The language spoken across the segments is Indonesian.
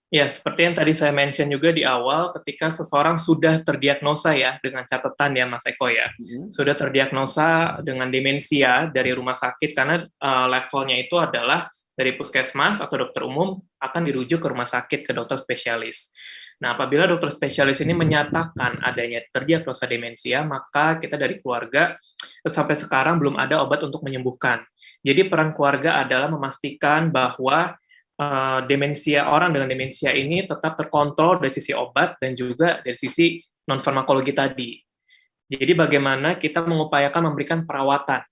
Ya, seperti yang tadi saya mention juga di awal, ketika seseorang sudah terdiagnosa ya, dengan catatan ya Mas Eko ya, sudah terdiagnosa dengan demensia dari rumah sakit, karena levelnya itu adalah dari puskesmas atau dokter umum akan dirujuk ke rumah sakit ke dokter spesialis. Nah, apabila dokter spesialis ini menyatakan adanya terdiagnosa demensia, maka kita dari keluarga sampai sekarang belum ada obat untuk menyembuhkan. Jadi peran keluarga adalah memastikan bahwa demensia orang dengan demensia ini tetap terkontrol dari sisi obat dan juga dari sisi non farmakologi tadi. Jadi bagaimana kita mengupayakan memberikan perawatan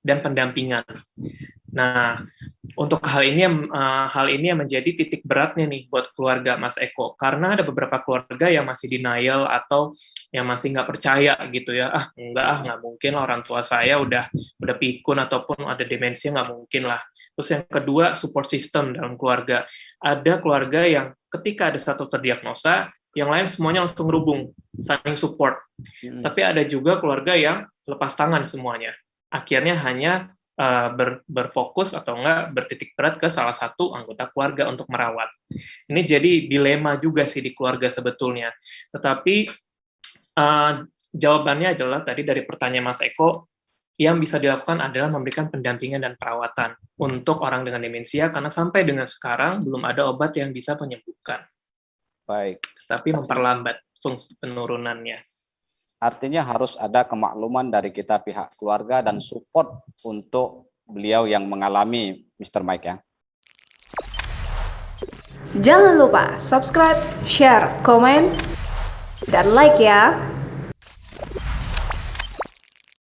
dan pendampingan. Nah, untuk hal ini yang menjadi titik beratnya nih buat keluarga Mas Eko, karena ada beberapa keluarga yang masih denial atau yang masih nggak percaya gitu ya, nggak mungkin lah orang tua saya udah pikun ataupun ada demensia, nggak mungkin lah. Terus yang kedua, support system dalam keluarga. Ada keluarga yang ketika ada satu terdiagnosa, yang lain semuanya langsung ngerubung, saling support. Tapi ada juga keluarga yang lepas tangan semuanya. Akhirnya hanya berfokus atau enggak bertitik berat ke salah satu anggota keluarga untuk merawat. Ini jadi dilema juga sih di keluarga sebetulnya. Tetapi jawabannya adalah tadi dari pertanyaan Mas Eko, yang bisa dilakukan adalah memberikan pendampingan dan perawatan untuk orang dengan demensia, karena sampai dengan sekarang belum ada obat yang bisa menyembuhkan. Baik. Tapi memperlambat fungsi penurunannya. Artinya harus ada kemakluman dari kita pihak keluarga dan support untuk beliau yang mengalami Mr. Mike ya. Jangan lupa subscribe, share, komen, dan like ya.